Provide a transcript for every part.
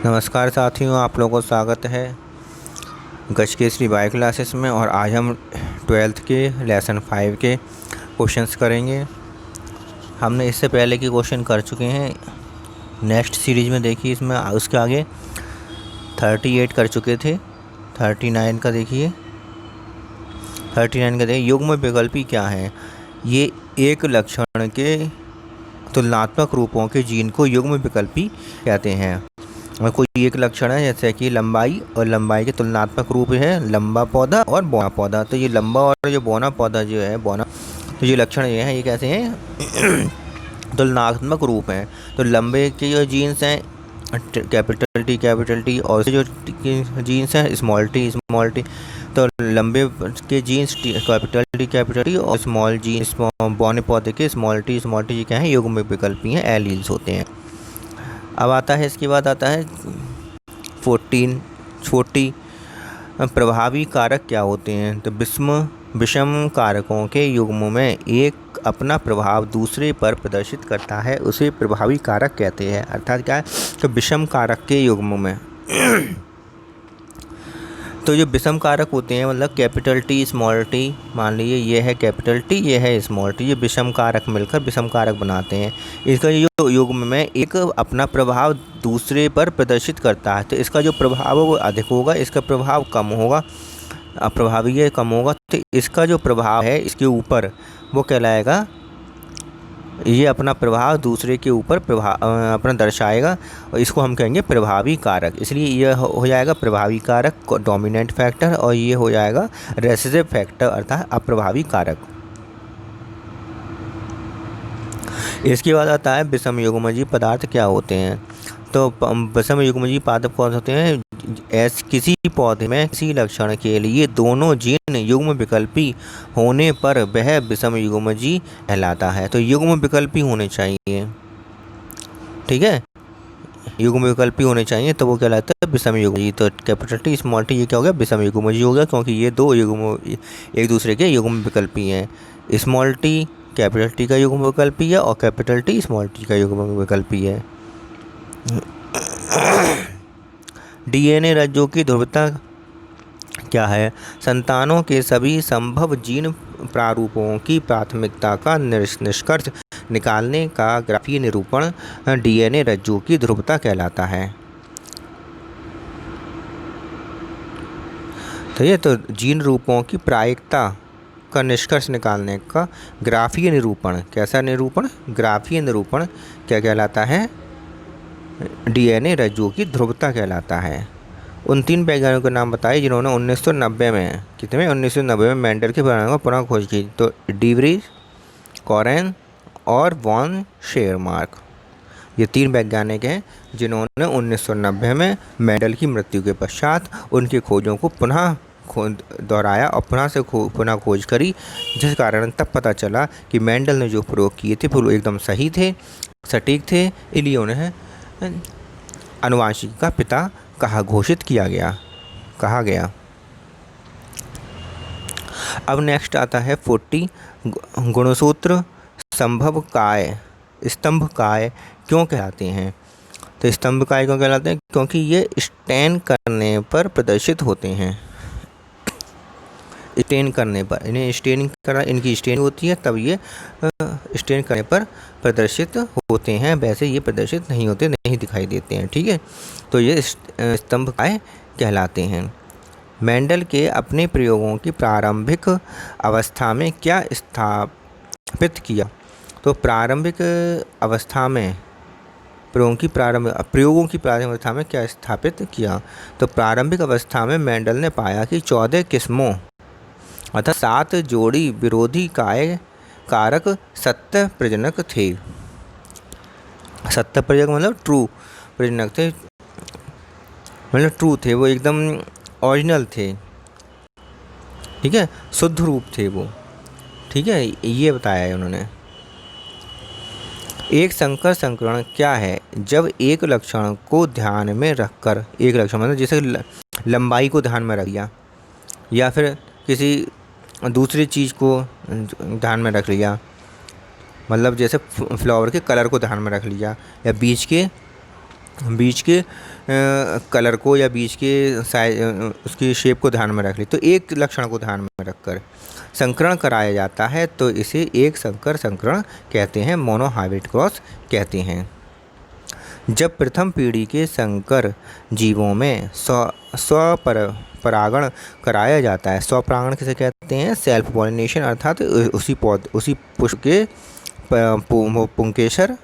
नमस्कार साथियों, आप लोगों को स्वागत है गज केसरी बायो क्लासेस में। और आज हम 12th के लेसन 5 के क्वेश्चंस करेंगे। हमने इससे पहले के क्वेश्चन कर चुके हैं नेक्स्ट सीरीज़ में। देखिए इसमें उसके आगे 38 कर चुके थे। 39 का देखिए, 39 का देखिए, युग्म विकल्पी क्या है। ये एक लक्षण के तुलनात्मक रूपों के जीन को युग्म विकल्पी कहते हैं। और कोई एक लक्षण है जैसे कि लंबाई, और लंबाई के तुलनात्मक रूप है लंबा पौधा और बौना पौधा। तो ये लंबा और जो बौना पौधा जो है बौना, तो ये लक्षण ये हैं, ये कैसे हैं तुलनात्मक रूप हैं। तो लंबे के जो जीन्स हैं कैपिटल टी, और जो जीन्स हैं स्मॉल टी। तो लंबे के जीन्स कैपिटल टी और स्मॉल जीन्स बौने पौधे के स्मॉल टी ये क्या है, युग्म विकल्पी हैं, एलील्स होते हैं। अब आता है, इसके बाद आता है 14 छोटी प्रभावी कारक क्या होते हैं। तो विषम कारकों के युग्म में एक अपना प्रभाव दूसरे पर प्रदर्शित करता है, उसे प्रभावी कारक कहते हैं। अर्थात क्या है, तो विषम कारक के युग्म में तो जो विषम कारक होते हैं, मतलब कैपिटल टी स्मॉल टी, मान लीजिए ये है कैपिटल टी, ये है स्मॉल टी, ये विषम कारक मिलकर विषम कारक बनाते हैं। इसका जो युग्म में एक अपना प्रभाव दूसरे पर प्रदर्शित करता है, तो इसका जो प्रभाव है वो अधिक होगा, इसका प्रभाव कम होगा, अप्रभावी है कम होगा। तो इसका जो प्रभाव है इसके ऊपर वो कहलाएगा, ये अपना प्रभाव दूसरे के ऊपर अपना दर्शाएगा, और इसको हम कहेंगे प्रभावी कारक। इसलिए यह हो जाएगा प्रभावी कारक डोमिनेंट फैक्टर, और ये हो जाएगा रेसेसिव फैक्टर अर्थात अप्रभावी कारक। इसके बाद आता है विषम युग्मजीव पदार्थ क्या होते हैं। तो विषम युग्मजीव पदार्थ कौन होते हैं, किसी पौधे में किसी लक्षण के लिए दोनों जीन युग्म विकल्पी होने पर वह विषम युग्मजीव कहलाता है। तो युग्म विकल्पी होने चाहिए, ठीक है, युग्म विकल्पी होने चाहिए, तो वो कहलाता है विषम युग्मजीव। तो कैपिटल टी स्मॉल टी ये क्या हो गया, विषम युग्मजीव हो गया, क्योंकि ये दो युग्म एक दूसरे के युग्म विकल्पी हैं। स्मॉल टी कैपिटल टी का युग्म विकल्पी है, और कैपिटल टी स्मॉल टी का युग्म विकल्पी है। डीएनए रज्जु की ध्रुवता क्या है। संतानों के सभी संभव जीन प्रारूपों की प्राथमिकता का निष्कर्ष निकालने का ग्राफीय निरूपण डीएनए रज्जु की ध्रुवता कहलाता है। तो ये तो जीन रूपों की प्रायिकता का निष्कर्ष निकालने का ग्राफीय निरूपण, कैसा निरूपण, ग्राफीय निरूपण क्या कहलाता है, डीएनए रज्जु की ध्रुवता कहलाता है। उन 3 वैज्ञानिकों के नाम बताए जिन्होंने 1990 में 1990 में मेंडल के परिणामों की पुनः खोज की। तो डीवरीज, कॉरेन और वॉन शेयरमार्क, ये 3 वैज्ञानिक हैं जिन्होंने 1990 में मेंडल की मृत्यु के पश्चात उनकी खोजों को पुनः दोहराया और पुनः खोज करी, जिस कारण तब पता चला कि मेंडल ने जो प्रयोग किए थे वो एकदम सही थे, सटीक थे। इसलिए उन्हें आनुवांशिकी का पिता घोषित कहा गया। अब नेक्स्ट आता है 40 गुणसूत्र स्तंभ काय क्यों कहलाते हैं। तो स्तंभ काय क्यों कहलाते हैं, क्योंकि ये स्टेन करने पर प्रदर्शित होते हैं। स्टेन करने पर इन्हें इनकी स्टेन होती है, तब ये स्टेन करने पर प्रदर्शित होते हैं, वैसे ये प्रदर्शित नहीं होते, नहीं दिखाई देते हैं, ठीक है। तो ये स्तंभ काय कहलाते हैं। मेंडल के अपने प्रयोगों की प्रारंभिक अवस्था में क्या स्थापित किया। तो प्रारंभिक अवस्था में प्रयोगों की प्रारंभिक अवस्था में क्या स्थापित किया। तो प्रारंभिक अवस्था में मेंडल ने पाया कि 14 किस्मों अर्थात 7 जोड़ी विरोधी कारक सत्य प्रजनक थे। सत्य प्रजनक मतलब ट्रू प्रजनक थे, मतलब ट्रू थे, वो एकदम ओरिजिनल थे, ठीक है, शुद्ध रूप थे वो, ठीक है, ये बताया है उन्होंने। एक संकर संकरण क्या है। जब एक लक्षण को ध्यान में रखकर, एक लक्षण मतलब जैसे लंबाई को ध्यान में रख लिया, या फिर किसी दूसरी चीज़ को ध्यान में रख लिया, मतलब जैसे फ्लावर के कलर को ध्यान में रख लिया, या बीज के बीज के कलर को या बीज के साइज उसकी शेप को ध्यान में रख ली, तो एक लक्षण को ध्यान में रखकर संकरण कराया जाता है, तो इसे एक संकर संकरण कहते हैं, मोनोहाइब्रिड क्रॉस कहते हैं। जब प्रथम पीढ़ी के संकर जीवों में स्वपरागण कराया जाता है, स्वपरागण किसे कहते हैं? सेल्फ पॉलिनेशन, अर्थात उसी पुष्प के पुंकेसर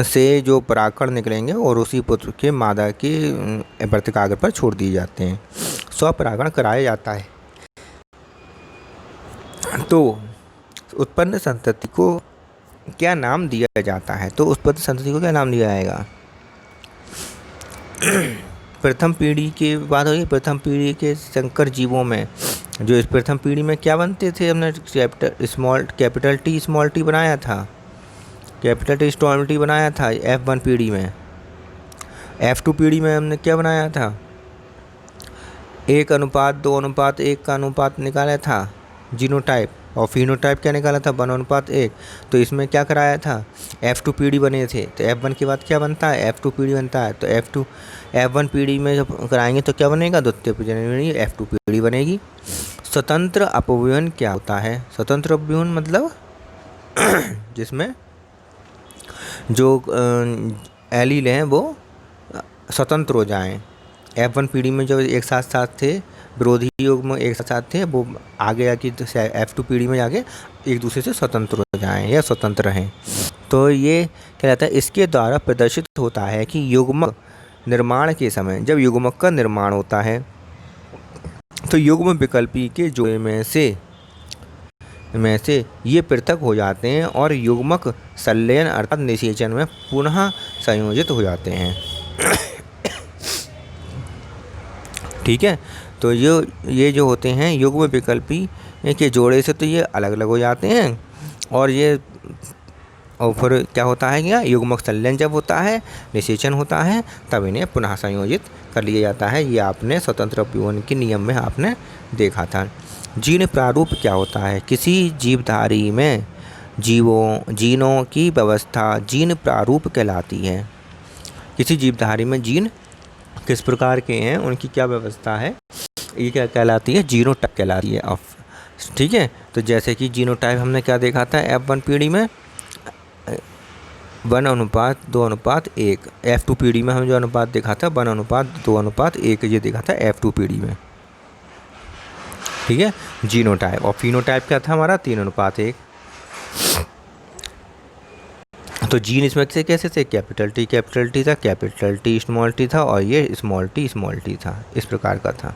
से जो परागकण निकलेंगे और उसी पुत्र के मादा के वर्तिकाग्र पर छोड़ दिए जाते हैं, स्वपरागण कराया जाता है। तो उत्पन्न संतति को क्या नाम दिया जाता है? तो उत्पन्न संतति को क्या नाम दिया जाएगा? प्रथम पीढ़ी की बात हो रही है। प्रथम पीढ़ी के संकर जीवों में जो इस प्रथम पीढ़ी में क्या बनते थे, हमने कैपिटल टी स्मॉल टी बनाया था, कैपिटल टी स्मॉल टी बनाया था F1 पीढ़ी में। F2 पीढ़ी में हमने क्या बनाया था? 1:2:1 का अनुपात निकाला था जीनोटाइप, और फिनोटाइप क्या निकाला था? 1:1। तो इसमें क्या कराया था? F2 पीढ़ी बने थे। तो F1 के बाद क्या बनता है? F2 पीढ़ी बनता है। तो F1 पीढ़ी में जब कराएंगे तो क्या बनेगा? द्वितीय प्रजनन F2 पीढ़ी बनेगी। स्वतंत्र अपव्यूहन क्या होता है? स्वतंत्र अपव्यूहन मतलब जिसमें जो एलील हैं वो स्वतंत्र हो जाएं। F1 पीढ़ी में जो एक साथ थे, विरोधी युग्म एक साथ थे, वो आगे आके F2 पीढ़ी में जाके एक दूसरे से स्वतंत्र हो जाएं या स्वतंत्र रहें। तो ये क्या रहता है? इसके द्वारा प्रदर्शित होता है कि युग्मक निर्माण के समय, जब युग्मक का निर्माण होता है तो युग्म विकल्पी के जोड़े में से ये पृथक हो जाते हैं और युग्मक संलयन अर्थात निषेचन में पुनः संयोजित हो जाते हैं। ठीक है, तो ये जो होते हैं युग्म विकल्पी के जोड़े से तो ये अलग अलग हो जाते हैं, और फिर क्या होता है? क्या युग्मक संलयन जब होता है, निषेचन होता है, तब इन्हें पुनः संयोजित कर लिया जाता है। ये आपने स्वतंत्र अपव्यूहन के नियम में आपने देखा था। जीन प्रारूप क्या होता है? किसी जीवधारी में जीनों की व्यवस्था जीन प्रारूप कहलाती है। किसी जीवधारी में जीन किस प्रकार के हैं, उनकी क्या व्यवस्था है, ये क्या कहलाती है? जीनोटाइप कहलाती है। ठीक है, तो जैसे कि जीनोटाइप हमने क्या देखा था F1 पीढ़ी में 1:2:1। F2 पीढ़ी में हम जो अनुपात देखा था 1:2:1 ये देखा था F2 पीढ़ी में। ठीक है, जीनोटाइप। और फिनोटाइप क्या था हमारा? 3:1। तो जीन इसमें से कैसे थे? कैपिटल टी था, कैपिटल टी स्मॉल टी था, और ये स्मॉल टी था, इस प्रकार का था।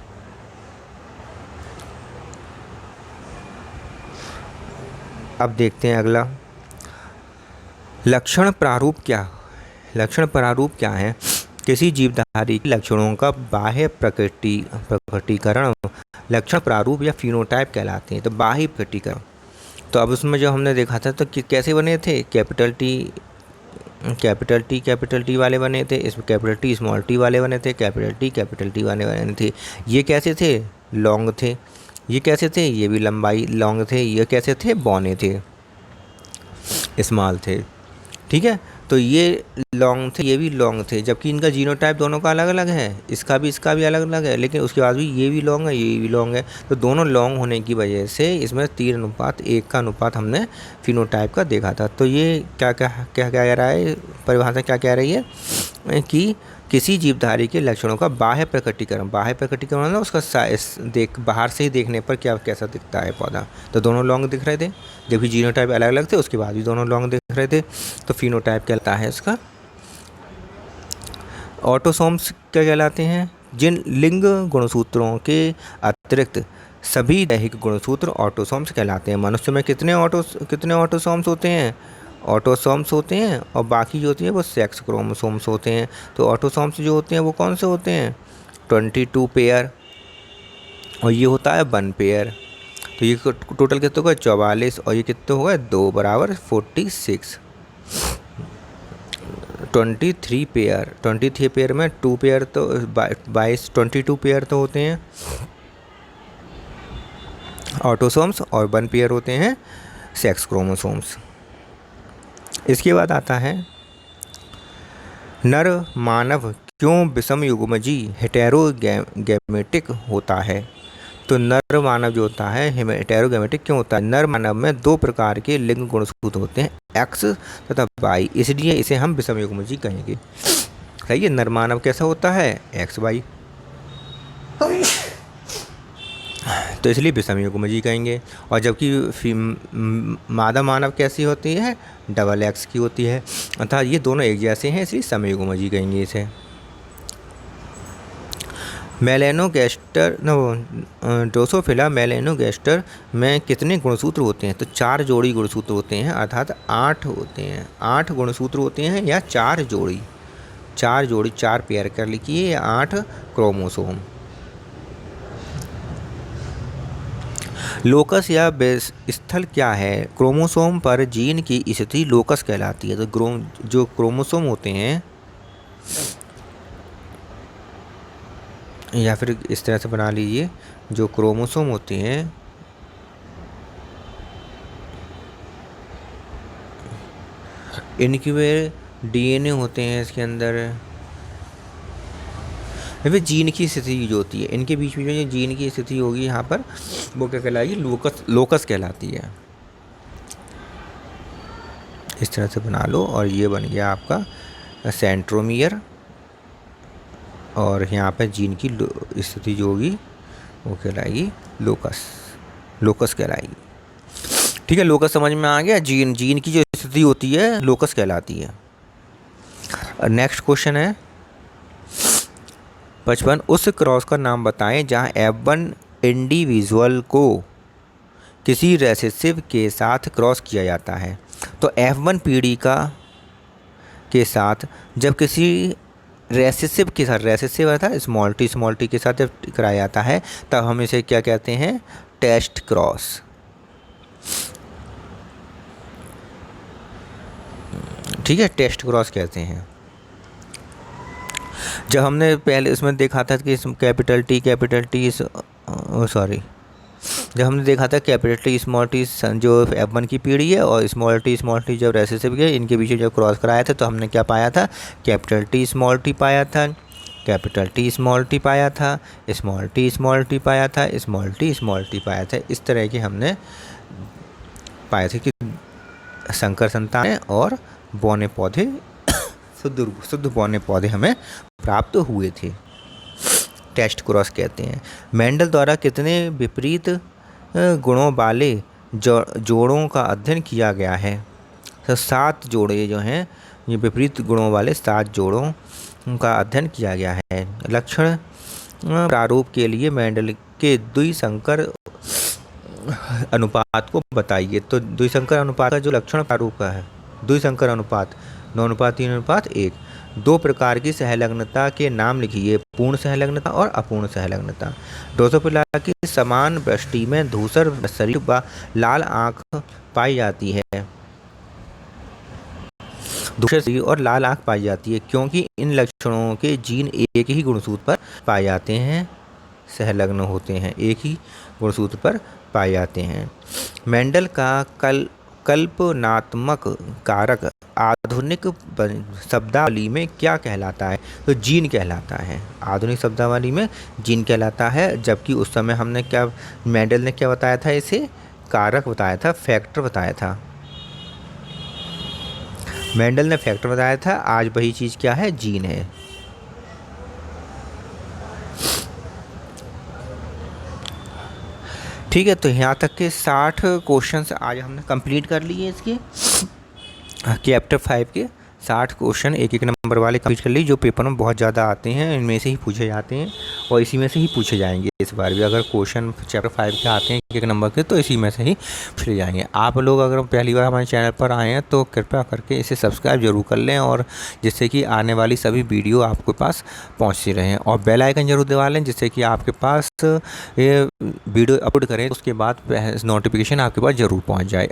अब देखते हैं अगला, लक्षण प्रारूप क्या है? किसी जीवधारी के लक्षणों का बाह्य प्रकटीकरण लक्षण प्रारूप या फिनोटाइप कहलाते हैं। तो बाह्य प्रकटीकरण, तो अब उसमें जो हमने देखा था तो कैसे बने थे? कैपिटल टी वाले बने थे, इसमें कैपिटल टी स्मॉल टी वाले बने थे, कैपिटल टी वाले बने थे। ये कैसे थे? लॉन्ग थे। ये कैसे थे? ये भी लंबाई लॉन्ग थे। ये कैसे थे? बौने थे, स्मॉल थे। ठीक है, तो ये लॉन्ग थे, ये भी लॉन्ग थे, जबकि इनका जीनोटाइप दोनों का अलग अलग है, इसका भी अलग अलग है, लेकिन उसके बाद भी ये भी लॉन्ग है, ये भी लॉन्ग है। तो दोनों लॉन्ग होने की वजह से इसमें 3:1 का अनुपात हमने फिनोटाइप का देखा था। तो ये क्या कह रहा है? परिभाषा क्या कह रही है कि किसी जीवधारी के लक्षणों का बाह्य प्रकटीकरण मतलब उसका बाहर से ही देखने पर कैसा दिखता है पौधा। तो दोनों लॉन्ग दिख रहे थे, जबकि जीनोटाइप अलग अलग थे, उसके बाद भी दोनों लॉन्ग दिख रहे थे। तो फिनोटाइप कहलाता है इसका। ऑटोसोम्स क्या कहलाते हैं? जिन लिंग गुणसूत्रों के अतिरिक्त सभी दैहिक गुणसूत्र ऑटोसोम्स कहलाते हैं। मनुष्य में कितने ऑटोसोम्स होते हैं? ऑटोसोम्स होते हैं, और बाकी जो होती है वो सेक्स क्रोमोसोम्स होते हैं। तो ऑटोसोम्स जो होते हैं वो कौन से होते हैं? 22 पेयर, और ये होता है 1 पेयर। तो ये टोटल कितने होगा? 44, और ये कितने होगा? 2 = 46। 23 पेयर में 2 पेयर तो 22 पेयर तो होते हैं ऑटोसोम्स, और 1 पेयर होते हैं सेक्स क्रोमोसोम्स। इसके बाद आता है नर मानव क्यों विषम युग्मजी हेटेरोगैमेटिक होता है? तो नर मानव जो होता है हेटेरोगैमेटिक क्यों होता है? नर मानव में दो प्रकार के लिंग गुणसूत्र होते हैं, एक्स तथा वाई, इसलिए इसे हम विषम युग्मजी कहेंगे। सही है, नर मानव कैसा होता है? एक्स वाई, तो इसलिए विषम युग्मजी कहेंगे। और जबकि मादा मानव कैसी होती है? डबल एक्स की होती है, अर्थात ये दोनों एक जैसे हैं, इसलिए समयुग्मजी कहेंगे इसे। ड्रोसोफिला मेलेनोगैस्टर में कितने गुणसूत्र होते हैं? तो 4 जोड़ी गुणसूत्र होते हैं, अर्थात 8 होते हैं। 8 गुणसूत्र होते हैं या 4 जोड़ी, 4 पेयर कर लिखिए, या 8 क्रोमोसोम। लोकस या बेस स्थल क्या है? क्रोमोसोम पर जीन की स्थिति लोकस कहलाती है। तो जो क्रोमोसोम होते हैं, या फिर इस तरह से बना लीजिए, जो क्रोमोसोम होते हैं इनकी वे डीएनए होते हैं इसके अंदर, या फिर जीन की स्थिति जो होती है इनके बीच में, जो जीन की स्थिति होगी यहाँ पर, वो क्या कहलाएगी? लोकस कहलाती है। इस तरह से बना लो, और ये बन गया आपका सेंट्रोमियर, और यहाँ पे जीन की स्थिति जो होगी वो कहलाएगी लोकस कहलाएगी। ठीक है, लोकस समझ में आ गया। जीन की जो स्थिति होती है लोकस कहलाती है। नेक्स्ट क्वेश्चन है 55, उस क्रॉस का नाम बताएं जहां F1 इंडिविजुअल को किसी रेसेसिव के साथ क्रॉस किया जाता है। तो F1 पीढ़ी के साथ जब किसी रेसेसिव के साथ, रेसेसिव अर्थात स्मॉल टी के साथ जब कराया जाता है, तब हम इसे क्या कहते हैं? Test cross. ठीक है, टेस्ट क्रॉस कहते हैं। जब हमने पहले इसमें देखा था कि कैपिटल टी सॉरी, जब हमने देखा था कैपिटल टी स्मॉल टी जो F1 की पीढ़ी है, और स्मॉल टी जब रेसेसिव के, इनके बीच में जब क्रॉस कराया था, तो हमने क्या पाया था? कैपिटल टी स्मॉल टी पाया था, कैपिटल टी स्मॉल टी पाया था, स्मॉल टी पाया था, स्मॉल टी पाया था। इस तरह के हमने पाए थे कि संकर संतान और बौने पौधे शुद्ध बौने पौधे हमें प्राप्त हुए थे। टेस्ट क्रॉस कहते हैं। मेंडल द्वारा कितने विपरीत गुणों वाले जोड़ों का अध्ययन किया गया है? तो 7 जोड़े जो हैं, ये विपरीत गुणों वाले 7 जोड़ों का अध्ययन किया गया है। लक्षण प्रारूप के लिए मेंडल के द्विसंकर अनुपात को बताइए। तो द्विसंकर अनुपात का जो लक्षण प्रारूप का है, द्विसंकर अनुपात 9:3:1। 2 प्रकार की सहलग्नता के नाम लिखिए, पूर्ण सहलग्नता और अपूर्ण सहलग्नता। ड्रोसोफिला की समान वृष्टि में धूसर शरीर व लाल आँख पाई जाती है। धूसर शरीर और लाल आँख पाई जाती है क्योंकि इन लक्षणों के जीन एक ही गुणसूत्र पर पाए जाते हैं, सहलग्न होते हैं, एक ही गुणसूत्र पर पाए जाते हैं। मेंडल का कल्पनात्मक कारक आधुनिक शब्दावली में क्या कहलाता है? तो जीन कहलाता है। आधुनिक शब्दावली में जीन कहलाता है, जबकि उस समय हमने क्या, मेंडल ने क्या बताया था? इसे कारक बताया था, फैक्टर बताया था। मेंडल ने फैक्टर बताया था, आज वही चीज़ क्या है? जीन है। ठीक है, तो यहाँ तक के 60 क्वेश्चंस आज हमने कंप्लीट कर लिए इसके चैप्टर 5 के 60 क्वेश्चन एक नंबर वाले कंप्लीट कर लिए, जो पेपर में बहुत ज़्यादा आते हैं, इनमें से ही पूछे जाते हैं और इसी में से ही पूछे जाएंगे इस बार भी। अगर क्वेश्चन चैप्टर 5 के आते हैं एक नंबर के, तो इसी में से ही पूछे जाएंगे। आप लोग अगर पहली बार हमारे चैनल पर आए हैं तो कृपया करके इसे सब्सक्राइब जरूर कर लें, और जिससे कि आने वाली सभी वीडियो आपके पास पहुँचती रहें, और बेल आइकन जरूर दबा लें, जिससे कि आपके पास ये वीडियो अपलोड करें उसके बाद नोटिफिकेशन आपके पास ज़रूर पहुँच जाए।